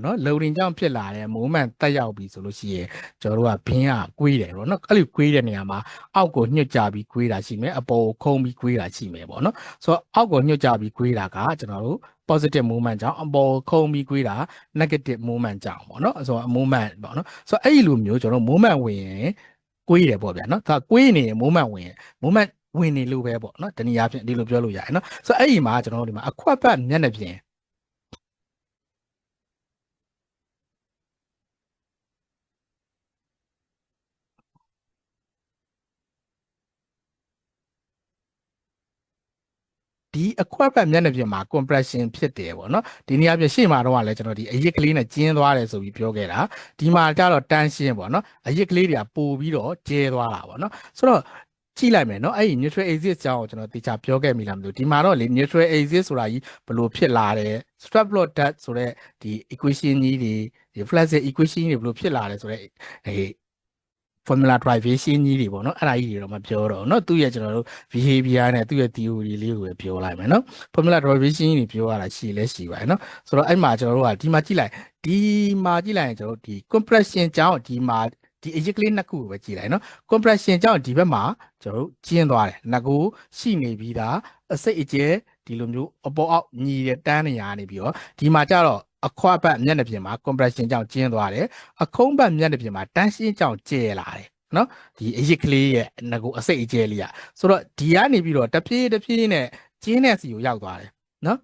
နော်လုံရင်ကြောင့်ဖြစ်လာတဲ့မိုးမှန်တက်ရောက်ပြီဆိုလို့ရှိရင်ကျွန်တော်တို့ကဘင်းကကွေးတယ်ပေါ့နော်အဲ့လိုကွေးတဲ့နေရာမှာအောက်ကိုညှစ်ကြပြီးကွေးတာရှိမယ်အပေါ်ကိုခုံးပြီးကွေးတာရှိမယ်ပေါ့နော်ဆိုတော့အောက်ကိုညှစ်ကြပြီးကွေးတာကကျွန်တော်တို့ positive movement ကြောင့်အပေါ်ခုံးပြီးကွေးတာ negative movement ကြောင့်ပေါ့နော်ဆိုတော့ movement ပေါ့နော်ဆိုတော့အဲ့ဒီလိုမျိုးကျွန်တော်တို့ movement ဝင်ရင်ကွေးတယ်ပေါ့ဗျာနော်ဒါကွေးနေရင် movement ဝင်ရင် movement ဝင်နေလို့ပဲပေါ့နော်တနည်းအားဖြင့်ဒီလိုပြောလို့ရတယ်နော်ဆိုတော့အဲ့ဒီမှာကျွန်တော်တို့ဒီမှာအခွက်ပတ်မျက်နှာပြင်ဒီအခွက်ပတ်မျက်နှာပြင်မှာ compression ဖြစ်တယ်ပေါ့နော်ဒီနေရာပြင်ရှေ့မှာတော့လည်းကျွန်တော်ဒီအရစ်ကလေးနဲ့ကျင်းသွားတယ်ဆိုပြီးပြောခဲ့တာဒီမှာကျတော့ tension ပေါ့နော်အရစ်ကလေးတွေကပို့ပြီးတော့ကျဲသွားတာပေါ့နော်ဆိုတော့ကြည့်လိုက်မယ်နော်အဲ့ဒီ neutral axis ကြောင်းကိုကျွန်တော်တေချာပြောခဲ့မိလားမသိဘူးဒီမှာတော့လေ neutral axis ဆိုတာကြီးဘယ်လိုဖြစ်လာတယ် strap load depth ဆိုတဲ့ဒီ equation ကြီးတွေဒီ flexion equation ကြီးတွေဘယ်လိုဖြစ်လာတယ်ဆိုတဲ့formula derivation ကြီးတွေပေါ့နော်အဲ့ဒါကြီးတွေတော့မပြောတော့เนาะသူ့ရဲ့ကျွန်တော်တို့ behavior နဲ့သူ့ရဲ့ theory လေးကိုပဲပြောလိုက်မယ်เนาะ formula derivation ကြီးတွေပြောရတာရှိလဲရှိပါတယ်เนาะဆိုတော့အဲ့မှာကျွန်တော်တို့ကဒီမှာကြည့်လိုက်ရင်ကျွန်တော်တို့ဒီ compression ကြောင့်ဒီမှာဒီအရစ်ကလေးနှစ်ခုကိုပဲကြည့်လိုက်เนาะ compression ကြောင့်ဒီဘက်မှာကျွန်တော်တို့ကျင်းသွားတယ်ငကိုရှိနေပြီးသားအစိတ်အကျဲဒီလိုမျိုးအပေါ်အောက်ညီတဲ့တန်းနေရနေပြီးတော့ဒီမှာကျတော့အခွက်ပတ်မျက်နှာပြင်မှာ compression ကြောင့်ကျင်းသွားတယ်အခုံးပတ်မျက်နှာပြင်မှာ tension ကြောင့်ကျဲလာတယ်နော်ဒီအရစ်ကလေးရဲ့ငကိုအစိတ်အကျဲလေးอ่ะဆိုတော့ဒီကနေပြီးတော့တဖြည်းနဲ့ကျင်းတဲ့စီကိုရောက်သွားတယ်နော်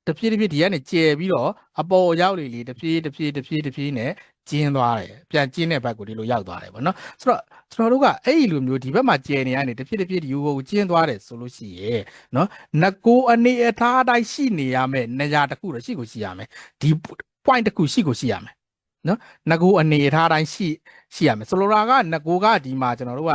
တဖြည်းဒီကနေကျဲပြီးတော့အပေါ်ရောက်လေတဖြည်းနဲ့ကျင်းသွားတယ်ပြန်ကျင်းတဲ့ဘက်ကိုဒီလိုရောက်သွားတယ်ပေါ့နော်ဆိုတော့ကျွန်တော်တို့ကအဲ့ဒီလိုမျိုးဒီဘက်မှာကျဲနေရနေတဖြည်းဒီကိုကျင်းသွားတယ်ဆိုလို့ရှိရဲ့နော်ငကိုအနေအထားအတိုင်းရှိနေရမယ်နေရာတစ်ခုတော့ရှိရမယ်ဒီ point တစ်ခုရှိရမယ်နော်ငကိုအနေအထားတိုင်းရှိရမယ်ဆိုလိုတာကငကိုကဒီမှာကျွန်တော်တို့က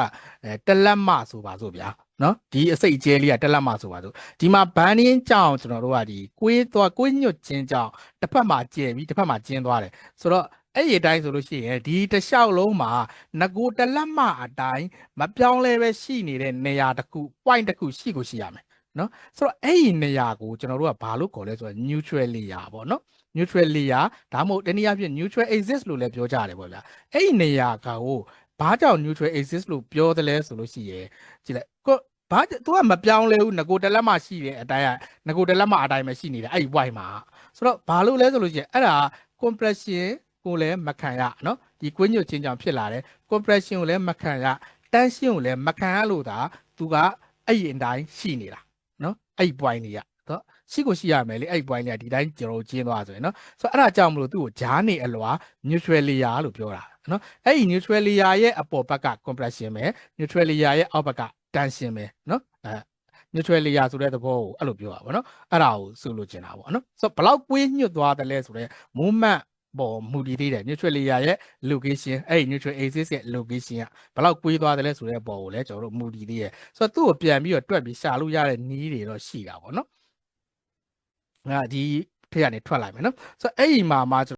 တလက်မဆိုပါစို့ဗျာနော်ဒီအစိတ်အကျဲလေးကတလက်မဆိုပါစို့ဒီမှာဘန်းရင်းကြောင်ကျွန်တော်တို့ကဒီကွေးညွတ်ခြင်းကြောင့်တစ်ဖက်မှာကျဲပြီးတစ်ဖက်မှာကျင်းသွားတယ်ဆိုတော့အဲ့ဒီအတိုင်းဆိုလို့ရှိရင်ဒီတစ်လျှောက်လုံးမှာငကိုတလက်မအတိုင်းမပြောင်းလဲပဲရှိနေတဲ့နေရာတစ်ခု point တစ်ခုရှိရမယ်နော်ဆိုတော့အဲ့ဒီနေရာကိုကျွန်တော်တို့ကဘာလို့ခေါ်လဲဆိုတော့ neutral layer ပေါ့နော် neutral layer ဒါမှမဟုတ်တနည်းအားဖြင့် neutral axis လို့လည်းပြောကြတယ်ပေါ့ဗျာအဲ့ဒီနေရာကိုဘာကြောင့် neutral axis လို့ပြောတယ်လဲဆိုလို့ရှိရင်ကြည့်လိုက်ဘာသူကမပြောင်းလဲဘူးငကိုတလက်မရှိတဲ့အတိုင်းကငကိုတလက်မအတိုင်းပဲရှိနေတယ်အဲ့ဒီ white မှာဆိုတော့ဘာလို့လဲဆိုလို့ရှိရင်အဲ့ဒါ compression ကိုလည်းမခံရနော်ဒီကွင်းညွတ်ခြင်းကြောင့်ဖြစ်လာတယ် compression ကိုလည်းမခံရ tension ကိုလည်းမခံရလို့ဒါသူကအဲ့ဒီအတိုင်းရှိနေတာနော်အဲ့ဒီ point လေးကတော့ရှိရမယ်လေအဲ့ဒီ point လေးကဒီတိုင်းကျွန်တော်ကျင်းသွားဆိုရင်နော်ဆိုတော့အဲ့ဒါကြောင့်မလို့သူ့ကိုဂျားနေအလွာ neutral layer လို့ပြောတာနော်အဲ့ဒီ neutral layer ရဲ့အပေါ်ဘက်က compression ပဲ neutral layer ရဲ့အောက်ဘက်က tension ပဲနော်neutral layer ဆိုတဲ့သဘောကိုအဲ့လိုပြောတာပေါ့နော်အဲ့ဒါကိုဆိုလိုချင်တာပေါ့နော်ဆိုတော့ဘလောက်ကွေးညွတ်သွားတယ်လဲဆိုတော့ movement ပေါ်မူတည်သေးတယ် neutral layer ရဲ့ location အဲ့ဒီ neutral axis ရဲ့ location ကဘလောက်ကွေးသွားတယ်လဲဆိုတဲ့ပေါ်ကိုလည်းကျွန်တော်တို့မူတည်သေးတယ်ဆိုတော့သူ့ကိုပြန်ပြီးတော့တွက်ပြီးရှာလို့ရတဲ့နည်းတွေတော့ရှိတာပေါ့နော်ဒီထက်ကနေထွက်လာမယ်နော်ဆိုတော့အဲ့ဒီမှာ